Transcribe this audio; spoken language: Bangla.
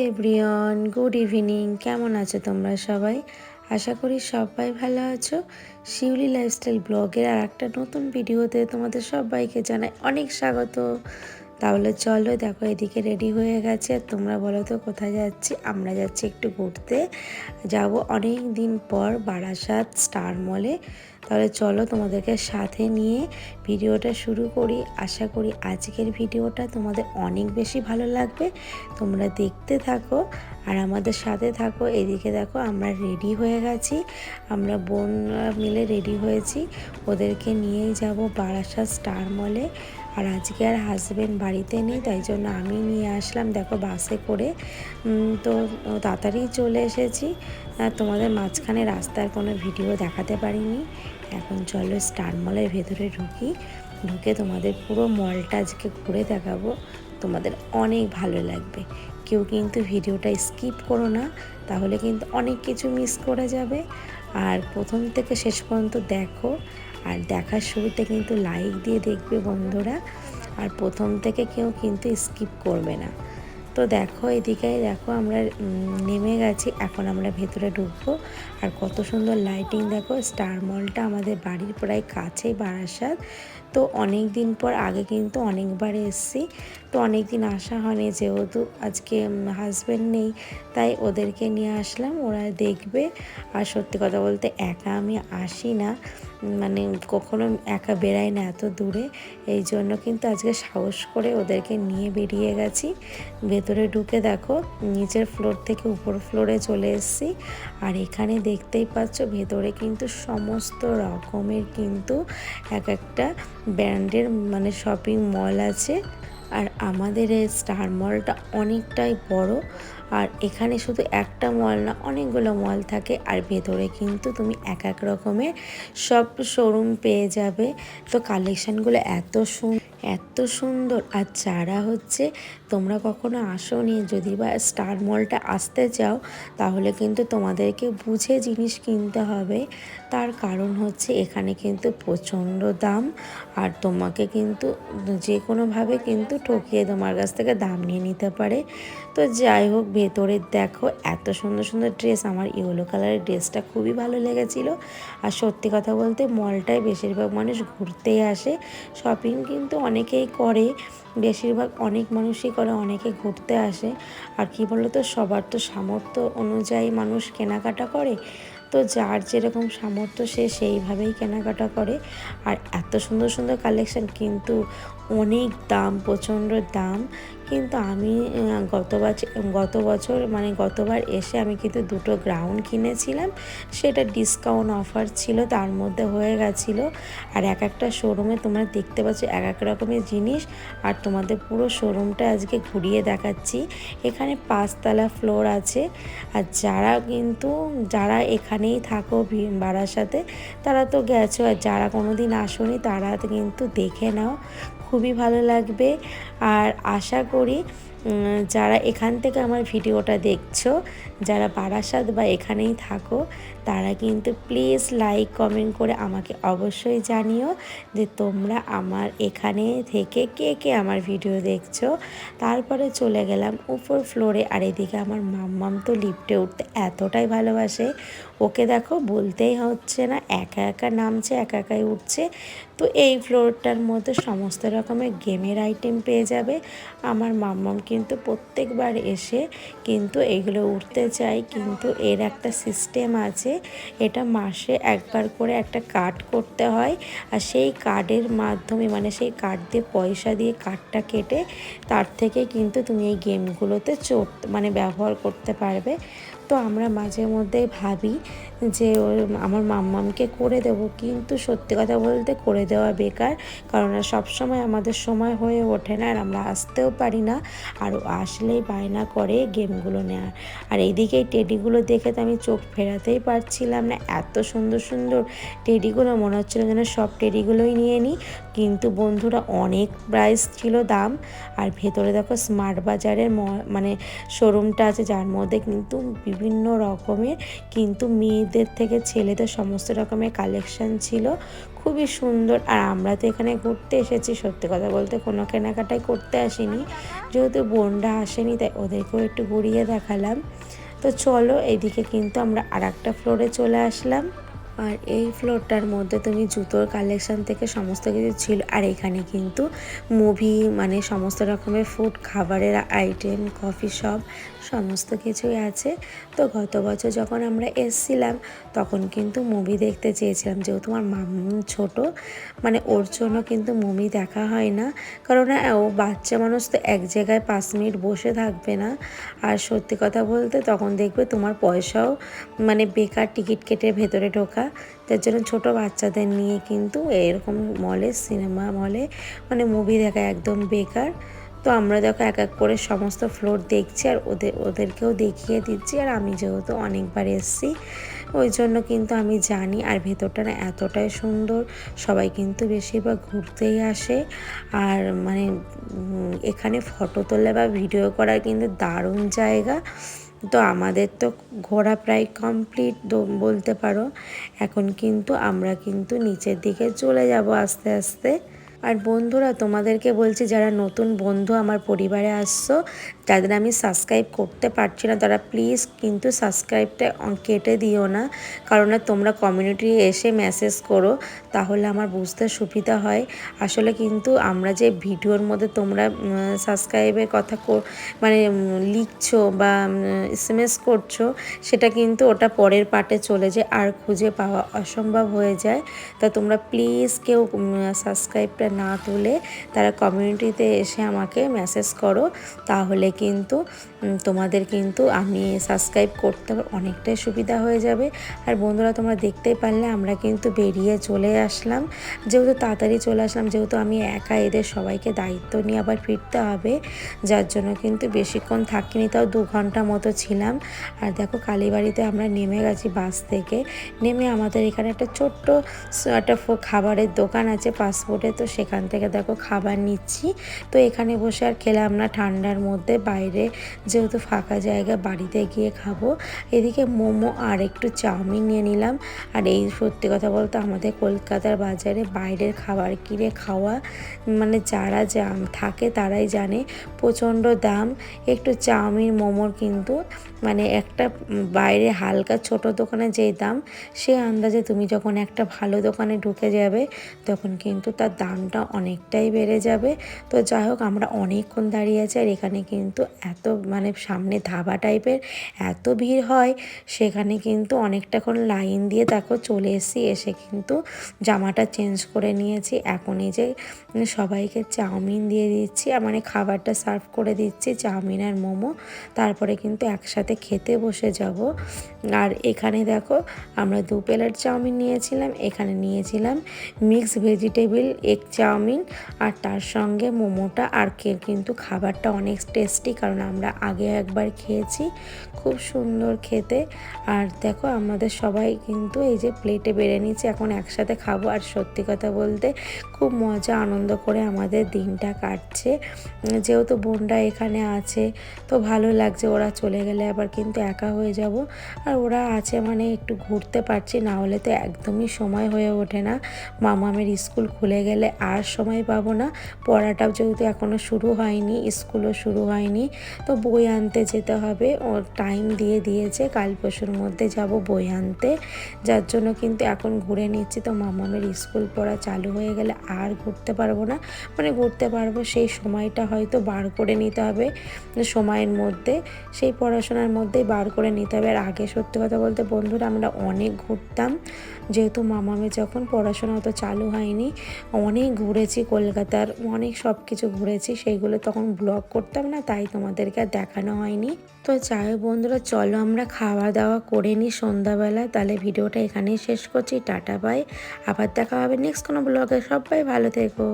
Everyone, good evening. কেমন আছো তোমরা সবাই? আশা করি সবাই ভালো আছো। শিউলি লাইফস্টাইল ব্লগের আর একটা নতুন ভিডিওতে তোমাদের সবাইকে জানাই অনেক স্বাগত। তাহলে চলো, দেখো এদিকে রেডি হয়ে গেছে। আর তোমরা বলো তো কোথায় যাচ্ছি? আমরা যাচ্ছি একটু ঘুরতে, যাব অনেক দিন পর বারাসাত স্টার মলে। তাহলে চলো তোমাদেরকে সাথে নিয়ে ভিডিওটা শুরু করি। আশা করি আজকের ভিডিওটা তোমাদের অনেক বেশি ভালো লাগবে। তোমরা দেখতে থাকো আর আমাদের সাথে থাকো। এদিকে দেখো আমরা রেডি হয়ে গেছি, আমরা বোন মিলে রেডি হয়েছি। ওদেরকে নিয়েই যাব বারাসাত স্টার মলে। আর আজকে আর হাজব্যান্ড বাড়িতে নেই, তাই জন্য আমি নিয়ে আসলাম দেখো বাসে করে। তো তাড়াতাড়ি চলে এসেছি। তোমাদের মাঝখানে রাস্তার কোনো ভিডিও দেখাতে পারিনি। এখন চলো স্টার মলের ভেতরে ঢুকে তোমাদের পুরো মলটা আজকে ঘুরে দেখাবো। তোমাদের অনেক ভালো লাগবে। কেউ কিন্তু ভিডিওটা স্কিপ করো না, তাহলে কিন্তু অনেক কিছু মিস করে যাবে। আর প্রথম থেকে শেষ পর্যন্ত দেখো, আর দেখার শুরুতে কিন্তু লাইক দিয়ে দেখবে বন্ধুরা। আর প্রথম থেকে কেউ কিন্তু স্কিপ করবে না। তো দেখো এদিকে দেখো আমরা নেমে গেছি, এখন আমরা ভেতরে ঢুকবো। আর কত সুন্দর লাইটিং দেখো। স্টার মলটা আমাদের বাড়ির প্রায় কাছেই বারাসাত। তো অনেক দিন পর, আগে কিন্তু অনেকবার এসেছি, তো অনেক দিন আসা হয়নি। যেহেতু আজকে হাজব্যান্ড নেই, তাই ওদেরকে নিয়ে আসলাম, ওরা দেখবে। আর সত্যি কথা বলতে একা আমি আসি না, মানে কখনো একা বেরাই না এত দূরে। এই জন্য কিন্তু আজকে সাহস করে ওদেরকে নিয়ে বেরিয়ে গেছি। ভেতরে ঢুকে দেখো নিচের ফ্লোর থেকে উপর ফ্লোরে চলে এসেছি। আর এখানে দেখতেই পাচ্ছ ভেতরে কিন্তু সমস্ত রকমের কিন্তু এক একটা ব্র্যান্ডের মানে শপিং মল আছে। আর আমাদের এই স্টার মলটা অনেকটাই বড়। আর এখানে শুধু একটা মল না, অনেকগুলো মল থাকে। আর ভেতরে কিন্তু তুমি এক এক রকমের সব শোরুম পেয়ে যাবে। তো কালেকশানগুলো এত সুন্দর। আর যারা হচ্ছে তোমরা কখনো আসোনি, যদি বা স্টার মলটা আসতে চাও, তাহলে কিন্তু তোমাদেরকে বুঝে জিনিস কিনতে হবে। তার কারণ হচ্ছে এখানে কিন্তু প্রচণ্ড দাম। আর তোমাকে কিন্তু যে কোনোভাবে কিন্তু ঠকিয়ে তোমার কাছ থেকে দাম নিয়ে নিতে পারে। তো যাই হোক, ভেতরে দেখো এত সুন্দর সুন্দর ড্রেস। আমার ইয়েলো কালারের ড্রেসটা খুবই ভালো লেগেছিলো। আর সত্যি কথা বলতে মলটায় বেশিরভাগ মানুষ ঘুরতেই আসে, শপিং কিন্তু অনেকেই করে, বেশিরভাগ অনেক মানুষই করে, অনেকে ঘুরতে আসে। আর কি বলো তো, সবার তো সামর্থ্য অনুযায়ী মানুষ কেনাকাটা করে। তো যার যেরকম সামর্থ্য সে সেইভাবেই কেনাকাটা করে। আর এত সুন্দর সুন্দর কালেকশান, কিন্তু অনেক দাম, প্রচণ্ড দাম। কিন্তু আমি গতবার এসে আমি কিন্তু দুটো গ্রাউন্ড কিনেছিলাম। সেটা ডিসকাউন্ট অফার ছিল, তার মধ্যে হয়ে গেছিলো। আর এক একটা শোরুমে তোমরা দেখতে পাচ্ছ এক এক রকমের জিনিস। আর তোমাদের পুরো শোরুমটা আজকে ঘুরিয়ে দেখাচ্ছি। এখানে 5তলা ফ্লোর আছে। আর যারা এখানেই থাকো বারাসাতে, তারা তো গেছো। আর যারা কোনো দিন আসোনি তারা কিন্তু দেখে নাও, খুবই ভালো লাগবে। আর আশা করি যারা এখান থেকে আমার ভিডিওটা দেখছো, যারা বারাসাত বা এখানেই থাকো, তারা কিন্তু প্লিজ লাইক কমেন্ট করে আমাকে অবশ্যই জানিও যে তোমরা আমার এখানে থেকে কে কে আমার ভিডিও দেখছো। তারপরে চলে গেলাম উপর ফ্লোরে। আর এদিকে আমার মাম্মাম তো লিফটে উঠতে এতটাই ভালোবাসে, ওকে দেখো বলতেই হচ্ছে না, একা একা নামছে, একা একাই উঠছে। তো এই ফ্লোরটার মধ্যে সমস্ত রকমের গেমের আইটেম পেয়ে যাবে। আমার মাম্মাম কিন্তু প্রত্যেকবার এসে কিন্তু এগুলো উঠতে চায়, কিন্তু এর একটা সিস্টেম আছে। এটা মাসে একবার করে একটা কার্ড করতে হয়। আর সেই কার্ডের মাধ্যমে, মানে সেই কার্ড দিয়ে পয়সা দিয়ে কার্ডটা কেটে তার থেকে কিন্তু তুমি এই গেমগুলোতে ব্যবহার করতে পারবে। তো আমরা মাঝে মধ্যে ভাবি যে আমার মাম্মামকে করে দেব, কিন্তু সত্যি কথা বলতে করে দেওয়া বেকার। কারণ সবসময় আমাদের সময় হয়ে ওঠে না, আর আমরা আসতেও পারি না। আর আসলেই বায়না করে গেমগুলো নেওয়ার। আর এইদিকে এই টেডিগুলো দেখে তো আমি চোখ ফেরাতেই পারছিলাম না। এত সুন্দর সুন্দর টেডিগুলো, মনে হচ্ছিলো যেন সব টেডিগুলোই নিয়ে নিই। কিন্তু বন্ধুরা অনেক প্রাইস ছিল, দাম। আর ভেতরে দেখো স্মার্ট বাজারের শোরুমটা আছে, যার মধ্যে কিন্তু বিভিন্ন রকমের, কিন্তু মেয়েদের থেকে ছেলেদের সমস্ত রকমের কালেকশান ছিল, খুবই সুন্দর। আর আমরা তো এখানে ঘুরতে এসেছি, সত্যি কথা বলতে কোনো কেনাকাটাই করতে আসিনি, যেহেতু বোনরা আসেনি তাই ওদেরকেও একটু ঘুরিয়ে দেখালাম। তো চলো, এইদিকে কিন্তু আমরা আর একটা ফ্লোরে চলে আসলাম। আর এই ফ্লোরটার মধ্যে তুমি জুতোর কালেকশান থেকে সমস্ত কিছু ছিল। আর এখানে কিন্তু মুভি, মানে সমস্ত রকমের ফুড, খাবারের আইটেম, কফি শপ, সমস্ত কিছুই আছে। তো গত বছর যখন আমরা এসছিলাম তখন কিন্তু মুভি দেখতে চেয়েছিলাম, যেহেতু আমার মাম্মু ছোটো, মানে ওর জন্য কিন্তু মুভি দেখা হয় না, কারণ ও বাচ্চা মানুষ, তো এক জায়গায় 5 মিনিট বসে থাকবে না। আর সত্যি কথা বলতে তখন দেখবে তোমার পয়সাও মানে বেকার টিকিট কেটে ভেতরে ঢোকা। যার জন্য ছোটো বাচ্চাদের নিয়ে কিন্তু এরকম মলে, সিনেমা মলে মানে মুভি দেখা একদম বেকার। তো আমরা দেখো এক এক করে সমস্ত ফ্লোর দেখছি, আর ওদেরকেও দেখিয়ে দিচ্ছি। আর আমি যেহেতু অনেকবার এসেছি ওই জন্য কিন্তু আমি জানি। আর ভেতরটা না এতটাই সুন্দর, সবাই কিন্তু বেশিরভাগ ঘুরতেই আসে। আর মানে এখানে ফটো তোলা বা ভিডিও করার কিন্তু দারুণ জায়গা। তো আমাদের তো ঘোরা প্রায় কমপ্লিট বলতে পারো। এখন কিন্তু আমরা কিন্তু নিচের দিকে চলে যাব আস্তে আস্তে। আর বন্ধুরা, তোমাদেরকে বলছি, যারা নতুন বন্ধু আমার পরিবারে আসছো, যাদের আমি সাবস্ক্রাইব করতে পারছি না, তারা প্লিজ কিন্তু সাবস্ক্রাইবটা কেটে দিও না, কারণ তোমরা কমিউনিটি এসে মেসেজ করো, তাহলে আমার বুঝতে সুবিধা হয়। আসলে কিন্তু আমরা যে ভিডিওর মধ্যে তোমরা সাবস্ক্রাইবের কথা মানে লিখছো বা SMS করছো, সেটা কিন্তু ওটা পরের পার্টে চলে যায়, আর খুঁজে পাওয়া অসম্ভব হয়ে যায়। তা তোমরা প্লিজ কেউ সাবস্ক্রাইবটা না তুলে তারা কমিউনিটিতে এসে আমাকে মেসেজ করো, তাহলে কিন্তু তোমাদের কিন্তু আমি সাবস্ক্রাইব করতে অনেকটাই সুবিধা হয়ে যাবে। আর বন্ধুরা, তোমরা দেখতেই পারলে আমরা কিন্তু বেরিয়ে চলে আসলাম, যেহেতু তাড়াতাড়ি চলে আসলাম, যেহেতু আমি একা, এদের সবাইকে দায়িত্ব নিয়ে আবার ফিরতে হবে, যার জন্য কিন্তু বেশিক্ষণ থাকিনি, তাও 2 ঘন্টা মতো ছিলাম। আর দেখো, কালীবাড়িতে আমরা নেমে গেছি বাস থেকে। নেমে আমাদের এখানে একটা ছোট্ট একটা খাবারের দোকান আছে পাসপোর্টে, তো সেখান থেকে দেখো খাবার নিচ্ছি। তো এখানে বসে আর খেলাম না ঠান্ডার মধ্যে, বাইরে যেহেতু ফাঁকা জায়গা, বাড়িতে গিয়ে খাবো। এদিকে মোমো আর একটু চাউমিন নিয়ে নিলাম। আর এই সত্যি কথা বলতে আমাদের কলকাতার বাজারে বাইরের খাবার কিনে খাওয়া, মানে যারা থাকে তারাই জানে প্রচণ্ড দাম। একটু চাউমিন মোমোর কিন্তু মানে একটা বাইরে হালকা ছোট দোকানে যেই দাম, সেই আন্দাজে তুমি যখন একটা ভালো দোকানে ঢুকে যাবে তখন কিন্তু তার দামটা অনেকটাই বেড়ে যাবে। তো যাই হোক, আমরা অনেকক্ষণ দাঁড়িয়ে আছি। আর এখানে কিন্তু এত মানে সামনে ধাবা টাইপের এত ভিড় হয়, সেখানে কিন্তু অনেকটাক্ষণ লাইন দিয়ে দেখো চলে এসে কিন্তু জামাটা চেঞ্জ করে নিয়েছি। এখন এই যে সবাইকে চাউমিন দিয়ে দিচ্ছি, মানে খাবারটা সার্ভ করে দিচ্ছি, চাউমিন আর মোমো, তারপরে কিন্তু একসাথে খেতে বসে যাব। আর এখানে দেখো আমরা 2 প্লেট চাউমিন নিয়েছিলাম, এখানে নিয়েছিলাম মিক্স ভেজিটেবল এগ চাউমিন, আর তার সঙ্গে মোমোটা। আর কিন্তু খাবারটা অনেক টেস্টি, কারণ আমরা আগে একবার খেয়েছি, খুব সুন্দর খেতে। আর দেখো আমাদের সবাই কিন্তু এই যে প্লেটে বেড়ে নিচ্ছে, এখন একসাথে খাবো। আর সত্যি কথা বলতে খুব মজা আনন্দ করে আমাদের দিনটা কাটছে, যেহেতু বোনরা এখানে আছে তো ভালো লাগছে। ওরা চলে গেলে আবার কিন্তু একা হয়ে যাব, আর ওরা আছে মানে একটু ঘুরতে পারছি, না হলে তো একদমই সময় হয়ে ওঠে না। মামামের স্কুল খুলে গেলে আর সময় পাবো না, পড়াটাও যেহেতু এখনও শুরু হয়নি, স্কুলও শুরু হয়নি, তো বই আনতে যেতে হবে। ও টাইম দিয়ে দিয়েছে, কাল পরশুর মধ্যে যাব বই আনতে, যার জন্য কিন্তু এখন ঘুরে নিচ্ছি। তো মামামের স্কুল পড়া চালু হয়ে গেলে আর ঘুরতে পারবো না, মানে ঘুরতে পারবো সেই সময়টা হয়তো বার করে নিতে হবে, সময়ের মধ্যে সেই পড়াশোনার মধ্যেই বার করে নিতে হবে। আর আগে সত্যি কথা বলতে বন্ধুরা আমরা অনেক ঘুরতাম, যেহেতু মামামে যখন পড়াশোনা অত চালু হয়নি, অনেক ঘুরেছি, কলকাতার অনেক সব কিছু ঘুরেছি, সেইগুলো তখন ব্লগ করতাম না, তাই তোমাদেরকে আর দেখানো হয়নি। তো যাই হোক বন্ধুরা, চলো আমরা খাওয়া দাওয়া করে নিই সন্ধ্যাবেলা, তাহলে ভিডিওটা এখানেই শেষ করছি। টাটা বাই, আবার দেখা হবে নেক্সট কোনো ব্লগে। সবাই ভালো থেকো।